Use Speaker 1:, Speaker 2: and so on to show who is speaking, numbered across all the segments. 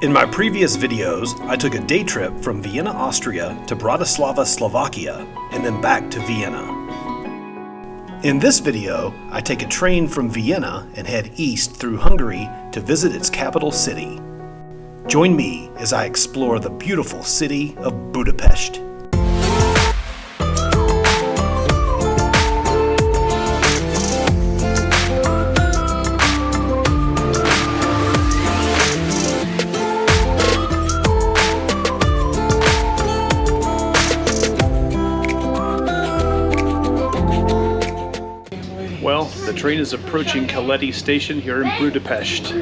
Speaker 1: In my previous videos, I took a day trip from Vienna, Austria to Bratislava, Slovakia, and then back to Vienna. In this video, I take a train from Vienna and head east through Hungary to visit its capital city. Join me as I explore the beautiful city of Budapest. Well, the train is approaching Keleti station here in Budapest.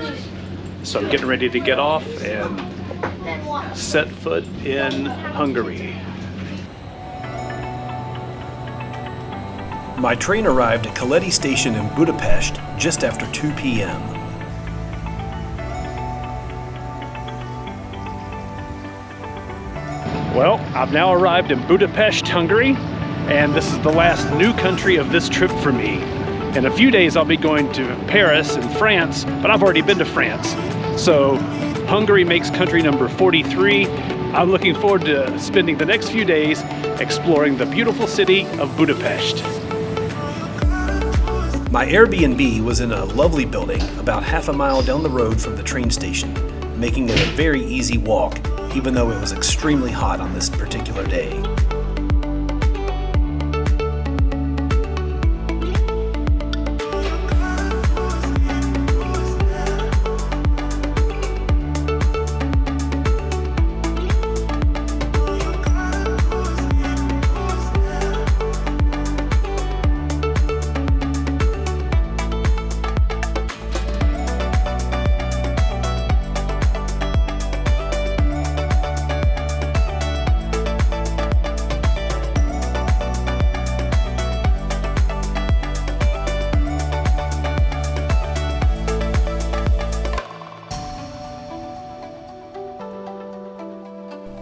Speaker 1: So I'm getting ready to get off and set foot in Hungary. My train arrived at Keleti station in Budapest just after 2 p.m. Well, I've now arrived in Budapest, Hungary, and this is the last new country of this trip for me. In a few days I'll be going to Paris in France, but I've already been to France. So Hungary makes country number 43. I'm looking forward to spending the next few days exploring the beautiful city of Budapest. My Airbnb was in a lovely building about half a mile down the road from the train station, making it a very easy walk, even though it was extremely hot on this particular day.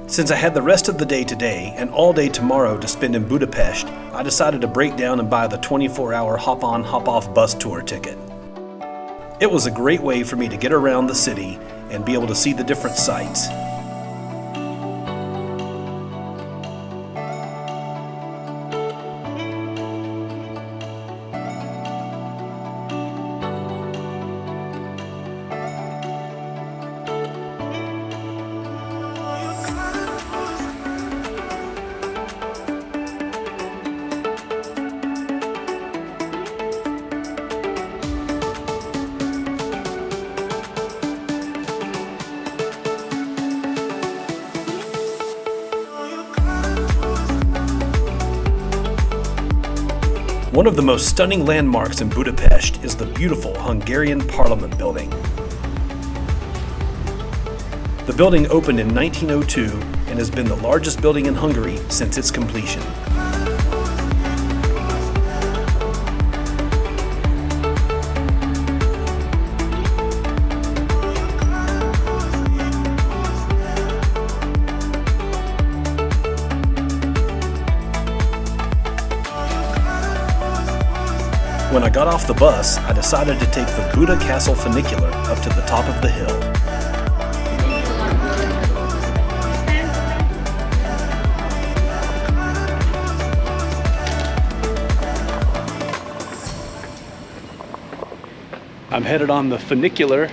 Speaker 1: Since I had the rest of the day today and all day tomorrow to spend in Budapest, I decided to break down and buy the 24-hour hop-on, hop-off bus tour ticket. It was a great way for me to get around the city and be able to see the different sights. One of the most stunning landmarks in Budapest is the beautiful Hungarian Parliament building. The building opened in 1902 and has been the largest building in Hungary since its completion. When I got off the bus, I decided to take the Buda Castle funicular up to the top of the hill. I'm headed on the funicular.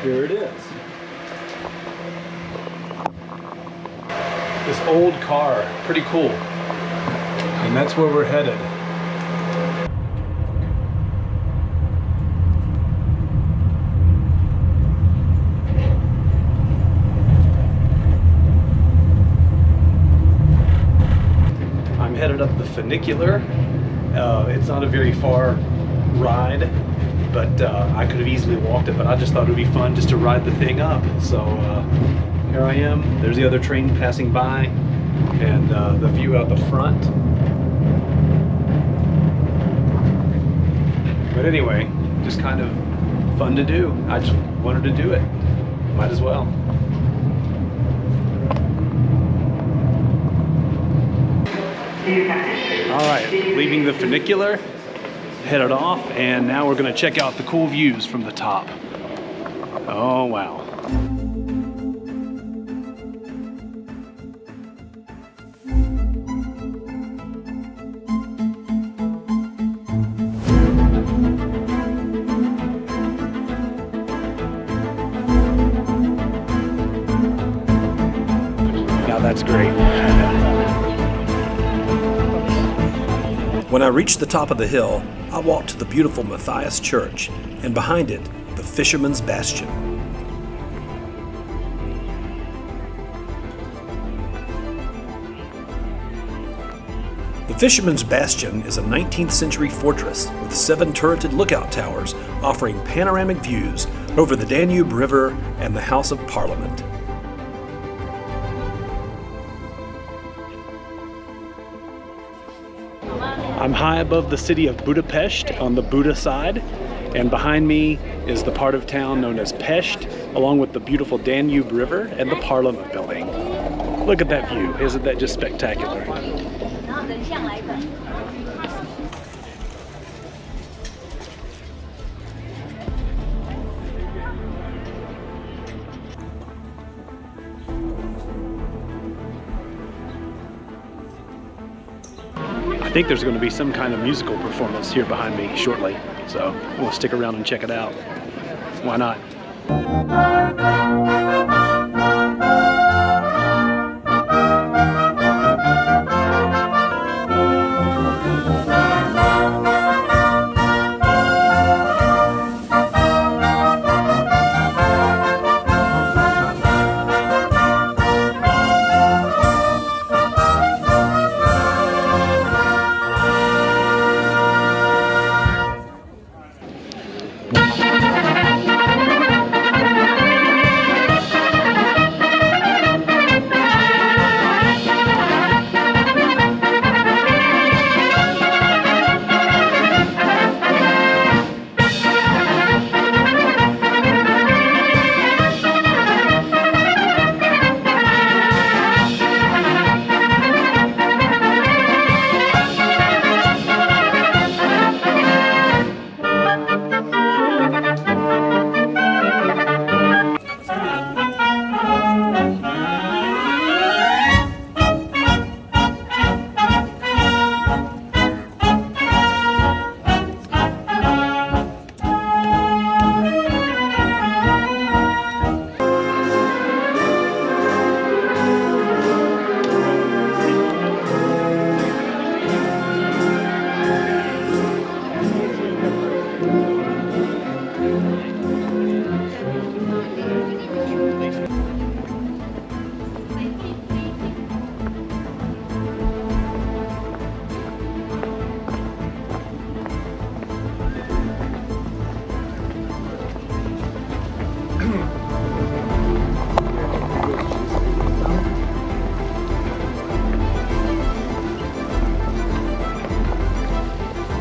Speaker 1: Here it is. This old car, pretty cool. And that's where we're headed. I'm headed up the funicular. It's not a very far ride, but I could have easily walked it, but I just thought it would be fun just to ride the thing up. So here I am. There's the other train passing by, and the view out the front. But anyway, just kind of fun to do. I just wanted to do it. Might as well. All right, leaving the funicular. headed off, and now we're gonna check out the cool views from the top. Oh, wow. Now that's great.
Speaker 2: When I reached the top of the hill, I walked to the beautiful Matthias Church, and behind it, the Fisherman's Bastion. The Fisherman's Bastion is a 19th century fortress with 7 turreted lookout towers offering panoramic views over the Danube River and the House of Parliament.
Speaker 1: I'm high above the city of Budapest on the Buda side, and behind me is the part of town known as Pest, along with the beautiful Danube River and the Parliament building. Look at that view, isn't that just spectacular? I think there's going to be some kind of musical performance here behind me shortly, so we'll stick around and check it out. Why not?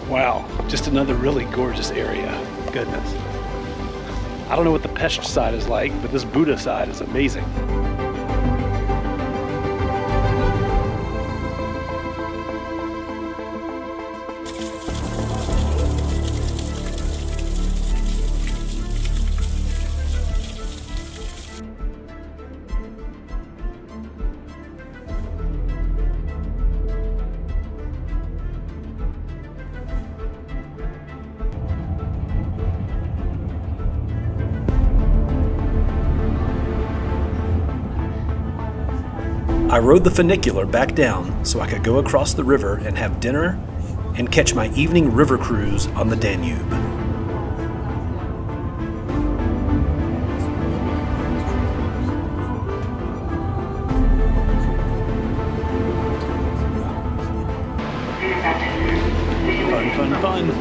Speaker 1: Wow, just another really gorgeous area. Goodness. I don't know what the Pest side is like, but this Buda side is amazing.
Speaker 2: I rode the funicular back down so I could go across the river and have dinner and catch my evening river cruise on the Danube.
Speaker 1: Fun, fun, fun.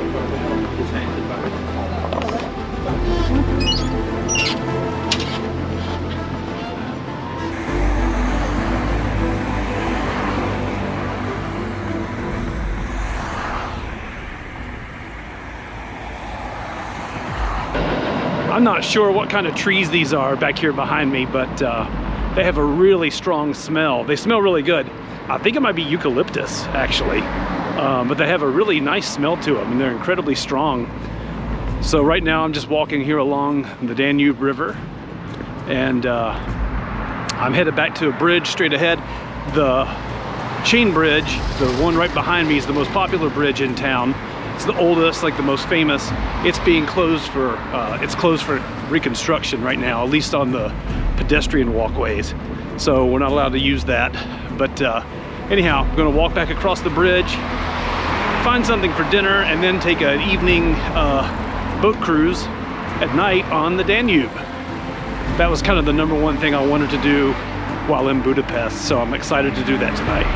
Speaker 1: I'm not sure what kind of trees these are back here behind me, but they have a really strong smell. They smell really good. I think it might be eucalyptus, actually. but they have a really nice smell to them, and they're incredibly strong. So right now I'm just walking here along the Danube River, and I'm headed back to a bridge straight ahead. The chain bridge, the one right behind me, is the most popular bridge in town. It's the oldest, like the most famous. It's being closed for reconstruction right now, at least on the pedestrian walkways. So we're not allowed to use that. But anyhow, I'm gonna walk back across the bridge, find something for dinner, and then take an evening boat cruise at night on the Danube. That was kind of the number one thing I wanted to do while in Budapest, so I'm excited to do that tonight.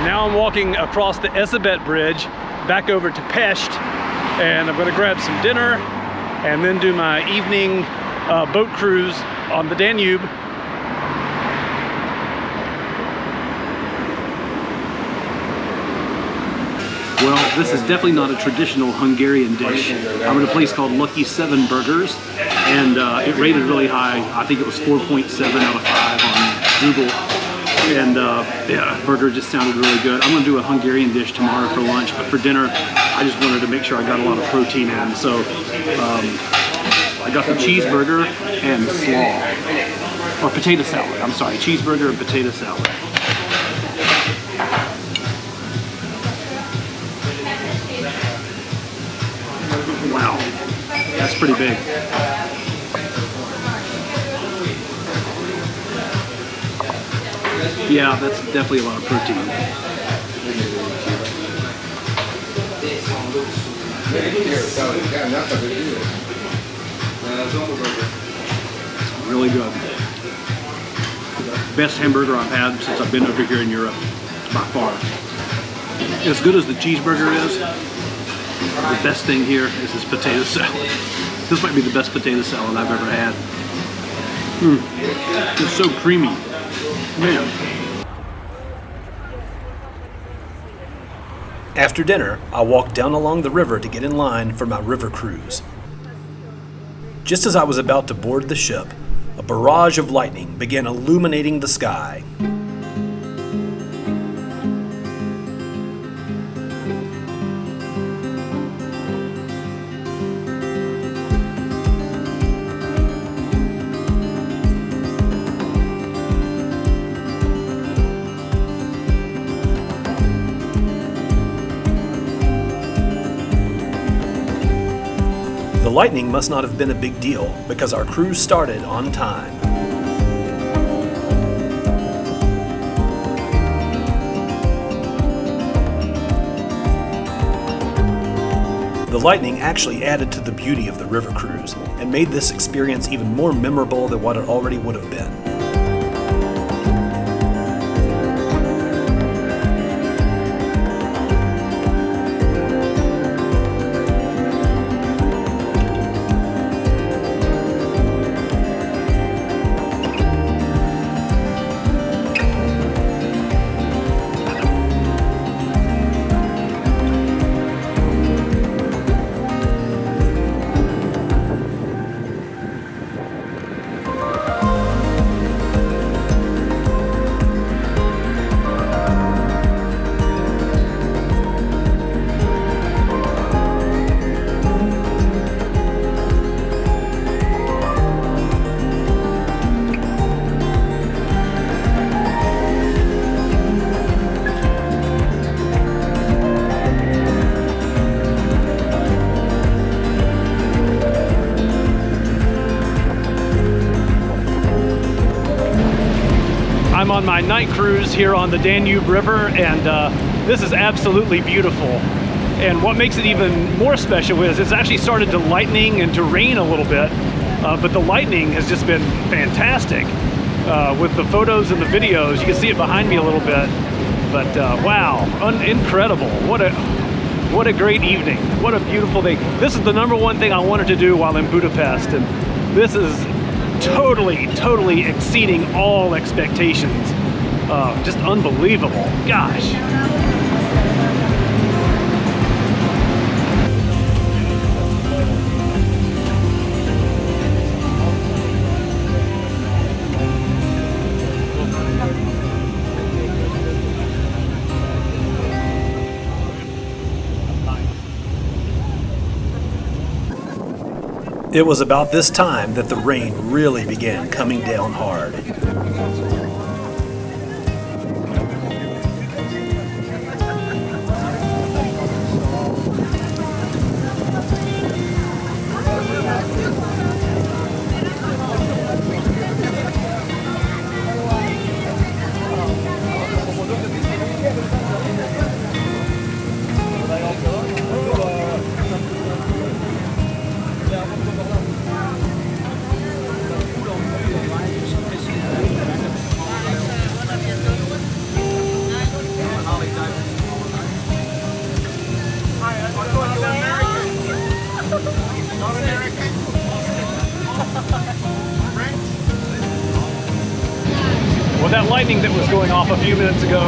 Speaker 1: Now I'm walking across the Elizabeth Bridge back over to Pest, and I'm gonna grab some dinner and then do my evening boat cruise on the Danube. Well, this is definitely not a traditional Hungarian dish. I'm at a place called Lucky 7 Burgers, and it rated really high. I think it was 4.7 out of 5 on Google. And yeah, burger just sounded really good. I'm gonna do a Hungarian dish tomorrow for lunch, but for dinner, I just wanted to make sure I got a lot of protein in. So I got the cheeseburger and slaw, or potato salad. I'm sorry, cheeseburger and potato salad. Wow, that's pretty big. Yeah, that's definitely a lot of protein. It's really good. Best hamburger I've had since I've been over here in Europe, by far. As good as the cheeseburger is, the best thing here is this potato salad. This might be the best potato salad I've ever had. It's so creamy. Man.
Speaker 2: After dinner, I walked down along the river to get in line for my river cruise. Just as I was about to board the ship, a barrage of lightning began illuminating the sky. The lightning must not have been a big deal because our cruise started on time. The lightning actually added to the beauty of the river cruise and made this experience even more memorable than what it already would have been.
Speaker 1: I'm on my night cruise here on the Danube River, and this is absolutely beautiful. And what makes it even more special is it's actually started to lightning and to rain a little bit, but the lightning has just been fantastic. With the photos and the videos, you can see it behind me a little bit, but wow, incredible. What a great evening. What a beautiful thing. This is the #1 thing I wanted to do while in Budapest, and this is totally exceeding all expectations. Just unbelievable. Gosh.
Speaker 2: It was about this time that the rain really began coming down hard.
Speaker 1: Well, that lightning that was going off a few minutes ago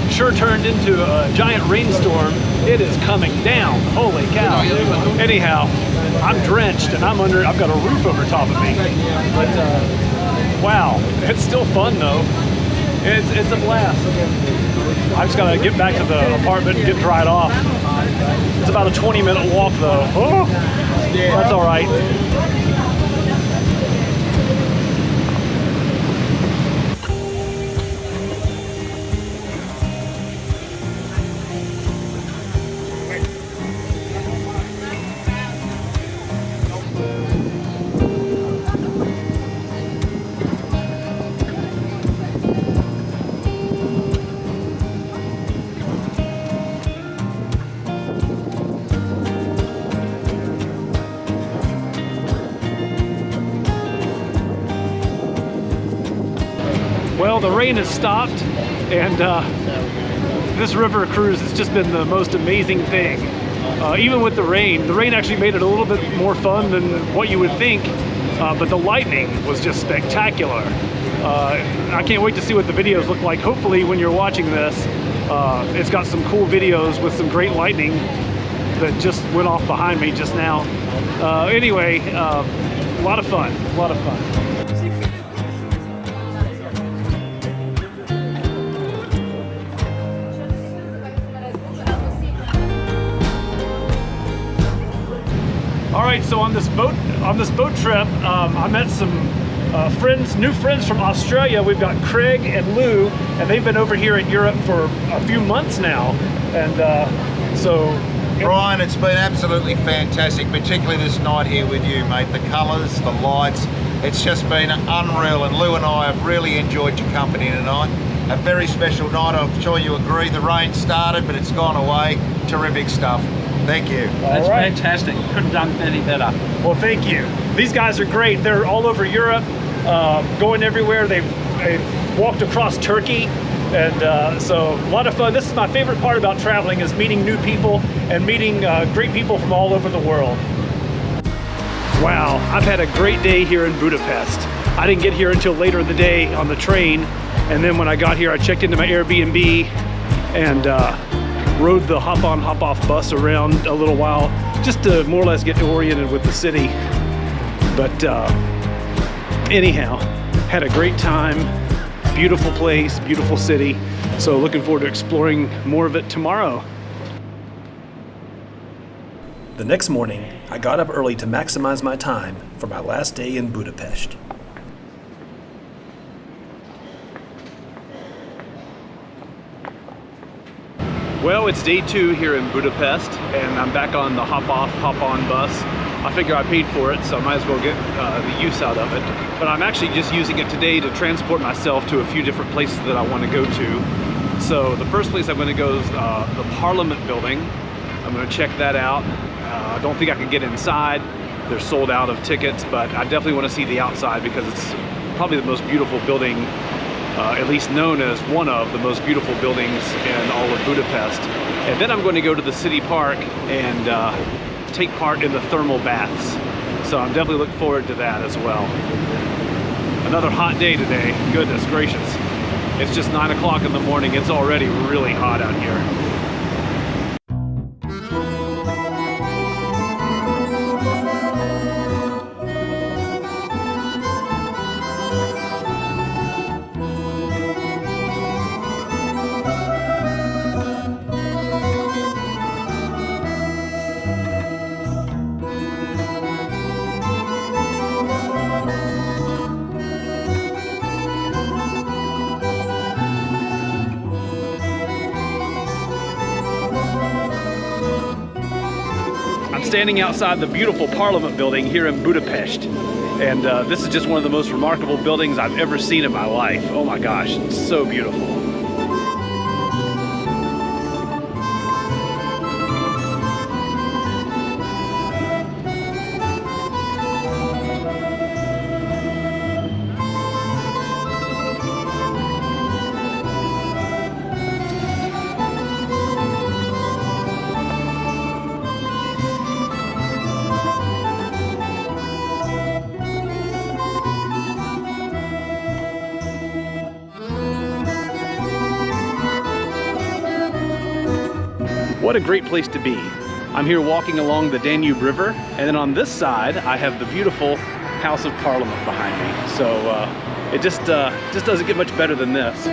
Speaker 1: sure turned into a giant rainstorm. It is coming down. Holy cow. Anyhow, I'm drenched and I've got a roof over top of me. But wow, it's still fun though. It's a blast. I just gotta get back to the apartment and get dried off. It's about a 20-minute walk though. Oh, that's all right. Well, the rain has stopped, and this river cruise has just been the most amazing thing. Even with the rain actually made it a little bit more fun than what you would think, but the lightning was just spectacular. I can't wait to see what the videos look like. Hopefully when you're watching this, it's got some cool videos with some great lightning that just went off behind me just now. Anyway, a lot of fun, a lot of fun. All right, so on this boat trip, I met some new friends from Australia. We've got Craig and Lou, and they've been over here in Europe for a few months now. And so,
Speaker 3: Brian, it's been absolutely fantastic, particularly this night here with you, mate. The colours, the lights, it's just been unreal. And Lou and I have really enjoyed your company tonight. A very special night. I'm sure you agree. The rain started, but it's gone away. Terrific stuff. Thank you.
Speaker 4: That's fantastic. Couldn't have done any better.
Speaker 1: Well, thank you. These guys are great. They're all over Europe, going everywhere. They've walked across Turkey, and so a lot of fun. This is my favorite part about traveling, is meeting new people and meeting great people from all over the world. Wow, I've had a great day here in Budapest. I didn't get here until later in the day on the train, and then when I got here, I checked into my Airbnb and rode the hop-on, hop-off bus around a little while just to more or less get oriented with the city. But anyhow, had a great time. Beautiful place, beautiful city. So looking forward to exploring more of it tomorrow.
Speaker 2: The next morning, I got up early to maximize my time for my last day in Budapest.
Speaker 1: Well, it's day 2 here in Budapest, and I'm back on the hop-off, hop-on bus. I figure I paid for it, so I might as well get the use out of it. But I'm actually just using it today to transport myself to a few different places that I want to go to. So the first place I'm going to go is the Parliament building. I'm going to check that out. I don't think I can get inside. They're sold out of tickets, but I definitely want to see the outside because it's probably the most beautiful building, at least known as one of the most beautiful buildings in all of Budapest. And then I'm going to go to the city park and take part in the thermal baths. So I'm definitely looking forward to that as well. Another hot day today. Goodness gracious. It's just 9 o'clock in the morning. It's already really hot out here. Standing outside the beautiful Parliament building here in Budapest. And this is just one of the most remarkable buildings I've ever seen in my life. Oh my gosh, it's so beautiful. What a great place to be. I'm here walking along the Danube River, and then on this side I have the beautiful House of Parliament behind me. So it just doesn't get much better than this.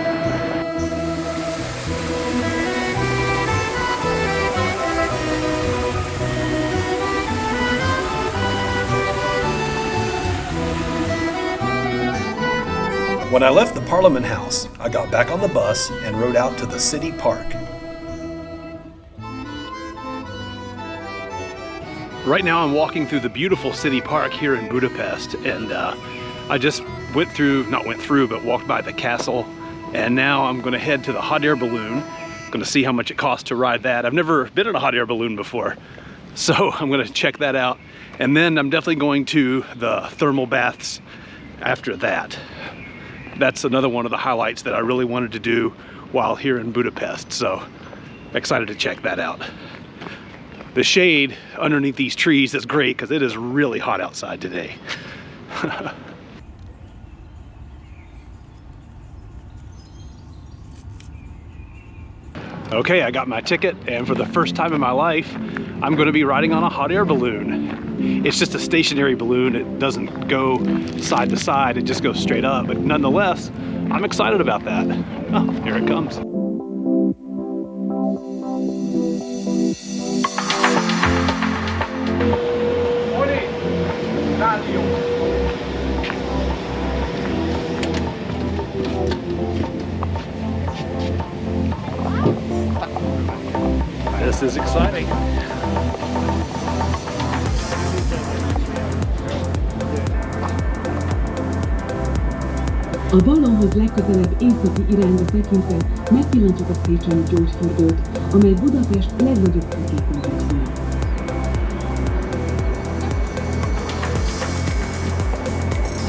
Speaker 2: When I left the Parliament House, I got back on the bus and rode out to the city park.
Speaker 1: Right now I'm walking through the beautiful city park here in Budapest, and I just walked by the castle, and now I'm going to head to the hot air balloon. I'm going to see how much it costs to ride that. I've never been in a hot air balloon before, so I'm going to check that out. And then I'm definitely going to the thermal baths after that. That's another one of the highlights that I really wanted to do while here in Budapest, so excited to check that out. The shade underneath these trees is great because it is really hot outside today. Okay, I got my ticket, and for the first time in my life, I'm going to be riding on a hot air balloon. It's just a stationary balloon. It doesn't go side to side, it just goes straight up. But nonetheless, I'm excited about that. Oh, here it comes. This is exciting.
Speaker 5: A ballonhoz legközelebb északi irányba tekintve megpillantjuk a Széchenyi gyorsfürdőt, amely Budapest legnagyobb fürdőkomplexuma.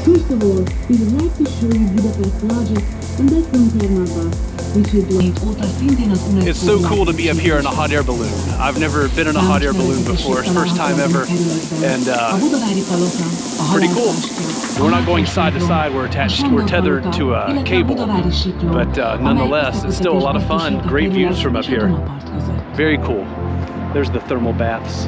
Speaker 5: First of all, we would like to show you Budapest's largest and best-known thermal bath, which is
Speaker 1: It's so cool to be up here in a hot air balloon. I've never been in a hot air balloon before. It's first time ever, and pretty cool. We're not going side to side. We're tethered to a cable, but nonetheless, it's still a lot of fun. Great views from up here. Very cool. There's the thermal baths.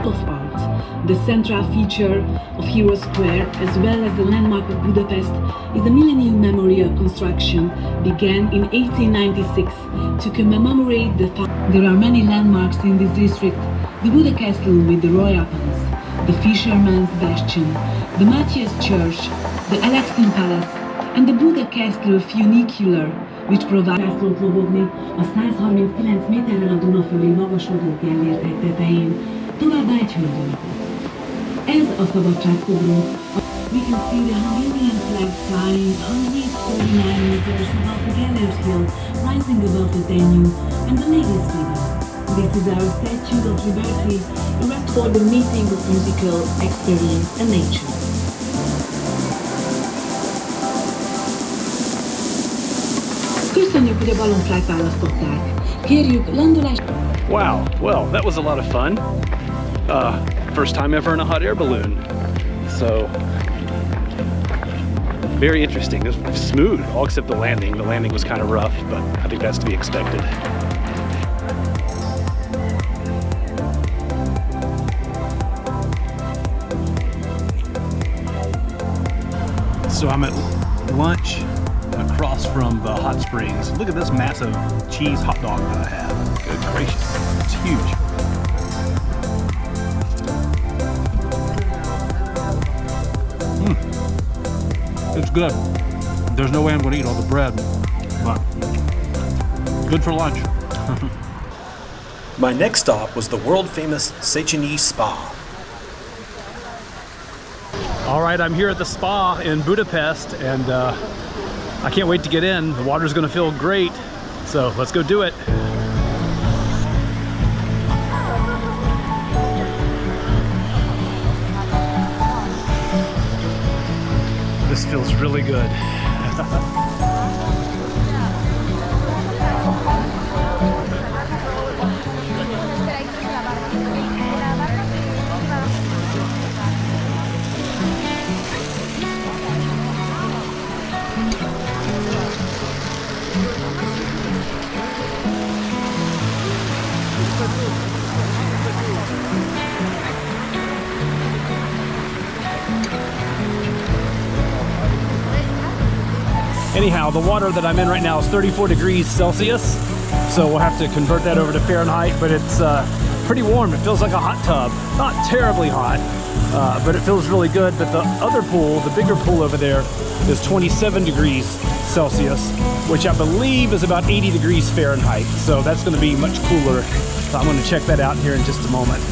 Speaker 5: Of art, the central feature of Hero Square, as well as the landmark of Budapest, is the Millennium Memorial construction began in 1896 to commemorate the fact. There are many landmarks in this district: the Buda Castle with the Royal Palace, the Fisherman's Bastion, the Matthias Church, the Alexin Palace, and the Buda Castle funicular, which provides Kászlót lobogni a 139 méterrel a Duna fölé magasodó gellértek tetején, továbbá egy hőgyalakot. Ez a szabadságszobor. We can see the Hungarian flag flying underneath 49 meters above the Gellért Hill, rising above the Danube and the Ladies' River. This is our Statue of Liberty, erected for the meeting of musical experience and nature. Köszönjük, hogy a ballonflájt választották. Kérjük, landolás...
Speaker 1: Wow, well, that was a lot of fun. First time ever in a hot air balloon. So very interesting. It was smooth, all except the landing. The landing was kind of rough, but I think that's to be expected. So I'm at lunch across from the hot springs. Look at this massive cheese hot dog that I have. Good gracious, it's huge. It's good. There's no way I'm going to eat all the bread, but good for lunch.
Speaker 2: My next stop was the world-famous Széchenyi Spa.
Speaker 1: All right, I'm here at the spa in Budapest, and I can't wait to get in. The water's going to feel great, so let's go do it. This feels really good. Anyhow, the water that I'm in right now is 34 degrees Celsius, so we'll have to convert that over to Fahrenheit, but it's pretty warm. It feels like a hot tub. Not terribly hot, but it feels really good. But the other pool, the bigger pool over there, is 27 degrees Celsius, which I believe is about 80 degrees Fahrenheit, so that's going to be much cooler. So I'm going to check that out here in just a moment.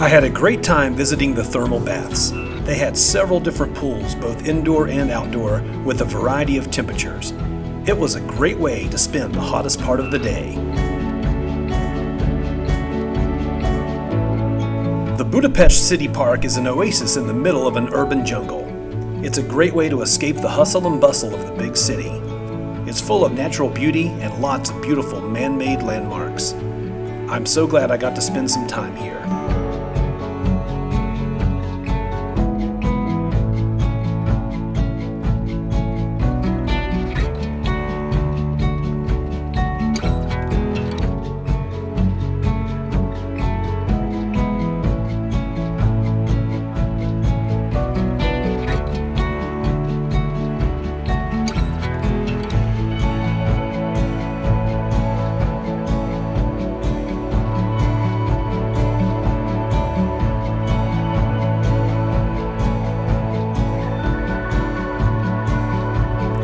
Speaker 2: I had a great time visiting the thermal baths. They had several different pools, both indoor and outdoor, with a variety of temperatures. It was a great way to spend the hottest part of the day. The Budapest City Park is an oasis in the middle of an urban jungle. It's a great way to escape the hustle and bustle of the big city. It's full of natural beauty and lots of beautiful man-made landmarks. I'm so glad I got to spend some time here.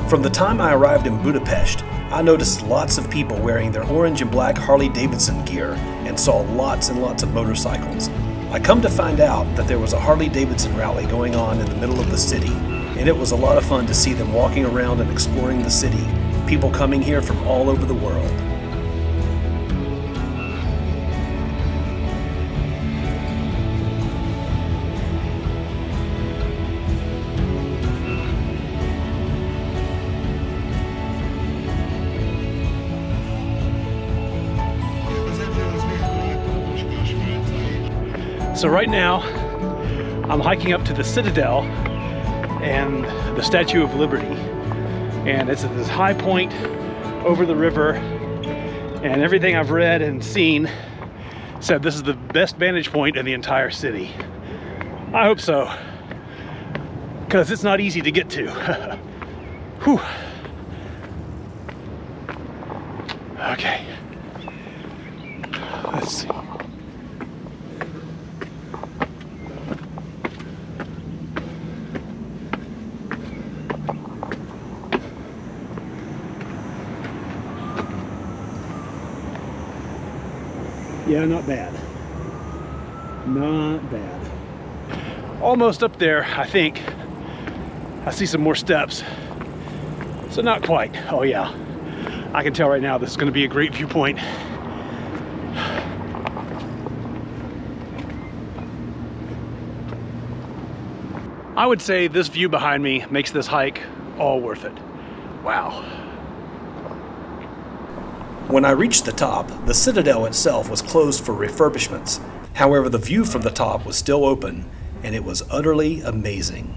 Speaker 2: From the time I arrived in Budapest, I noticed lots of people wearing their orange and black Harley-Davidson gear and saw lots and lots of motorcycles. I come to find out that there was a Harley-Davidson rally going on in the middle of the city, and it was a lot of fun to see them walking around and exploring the city, people coming here from all over the world.
Speaker 1: So right now, I'm hiking up to the Citadel and the Statue of Liberty. And it's at this high point over the river, and everything I've read and seen said this is the best vantage point in the entire city. I hope so, because it's not easy to get to. Whew. Okay, let's see. Yeah, not bad. Not bad. Almost up there, I think. I see some more steps. So not quite. Oh yeah. I can tell right now this is going to be a great viewpoint. I would say this view behind me makes this hike all worth it. Wow.
Speaker 2: When I reached the top, the citadel itself was closed for refurbishments. However, the view from the top was still open, and it was utterly amazing.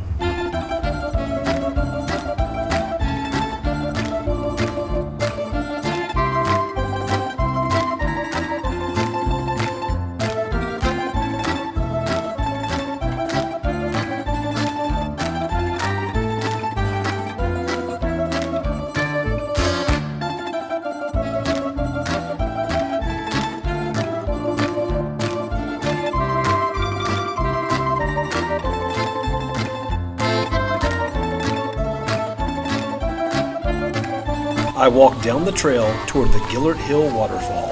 Speaker 2: I walked down the trail toward the Gillert Hill waterfall.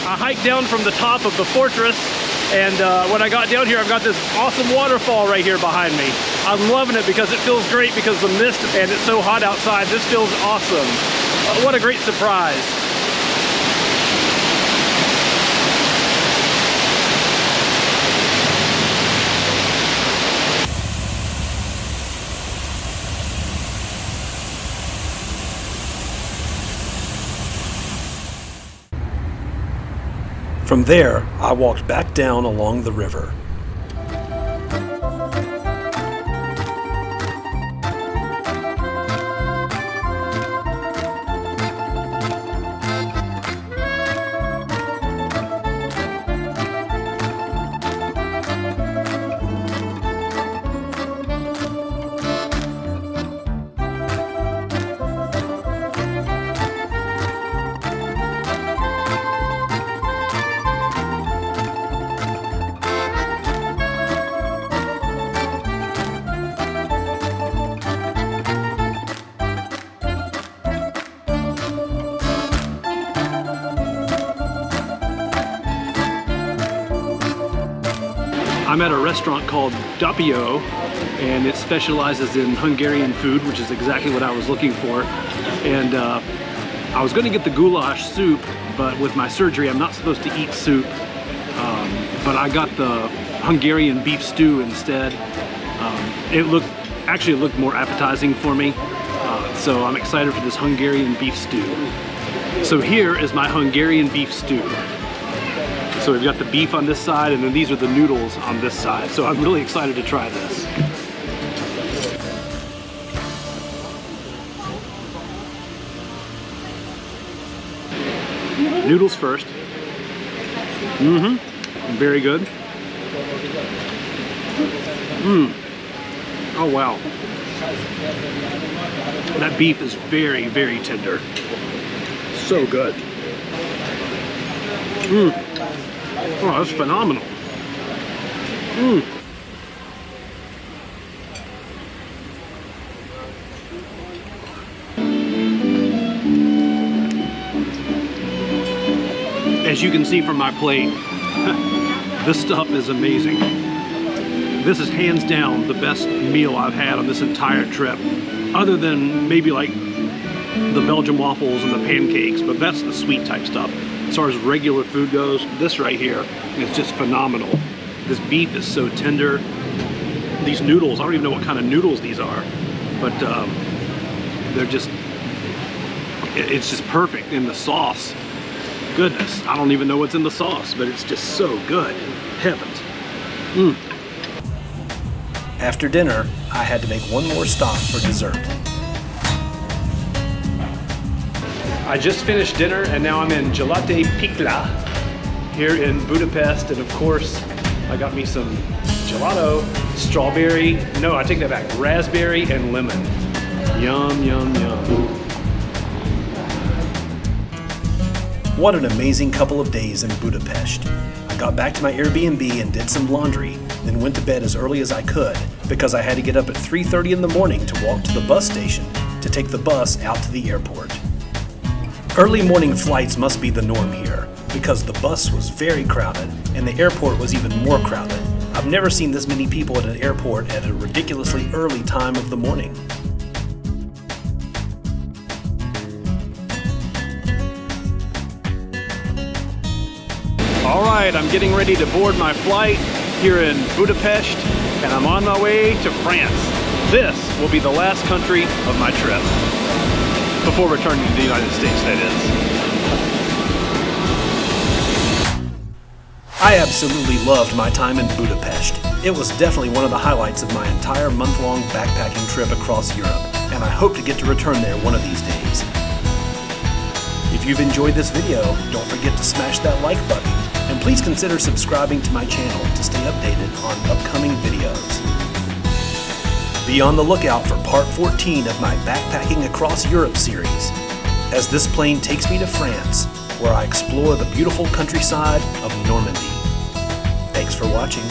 Speaker 1: I hiked down from the top of the fortress, and when I got down here, I've got this awesome waterfall right here behind me. I'm loving it because it feels great because the mist and it's so hot outside. This feels awesome. What a great surprise.
Speaker 2: From there, I walked back down along the river.
Speaker 1: I'm at a restaurant called Doppio, and it specializes in Hungarian food, which is exactly what I was looking for. And I was going to get the goulash soup, but with my surgery, I'm not supposed to eat soup. But I got the Hungarian beef stew instead. It looked more appetizing for me. So I'm excited for this Hungarian beef stew. So here is my Hungarian beef stew. So we've got the beef on this side, and then these are the noodles on this side. So I'm really excited to try this. Noodles first. Very good. Oh wow. That beef is very, very tender. So good. Oh, that's phenomenal. As you can see from my plate, this stuff is amazing. This is hands down the best meal I've had on this entire trip, other than maybe like the Belgian waffles and the pancakes, but that's the sweet type stuff. As far as regular food goes, this right here is just phenomenal. This beef is so tender. These noodles, I don't even know what kind of noodles these are, but they're just, it's just perfect in the sauce. Goodness, I don't even know what's in the sauce, but it's just so good. Heavens.
Speaker 2: After dinner, I had to make one more stop for dessert.
Speaker 1: I just finished dinner and now I'm in Gelate Pikla here in Budapest, and of course I got me some gelato, strawberry, no, I take that back, raspberry and lemon. Yum, yum, yum.
Speaker 2: What an amazing couple of days in Budapest. I got back to my Airbnb and did some laundry, then went to bed as early as I could because I had to get up at 3:30 in the morning to walk to the bus station to take the bus out to the airport. Early morning flights must be the norm here, because the bus was very crowded and the airport was even more crowded. I've never seen this many people at an airport at a ridiculously early time of the morning.
Speaker 1: All right, I'm getting ready to board my flight here in Budapest, and I'm on my way to France. This will be the last country of my trip, before returning to the United States, that is.
Speaker 2: I absolutely loved my time in Budapest. It was definitely one of the highlights of my entire month-long backpacking trip across Europe, and I hope to get to return there one of these days. If you've enjoyed this video, don't forget to smash that like button, and please consider subscribing to my channel to stay updated on upcoming videos. Be on the lookout for part 14 of my Backpacking Across Europe series, as this plane takes me to France, where I explore the beautiful countryside of Normandy. Thanks for watching.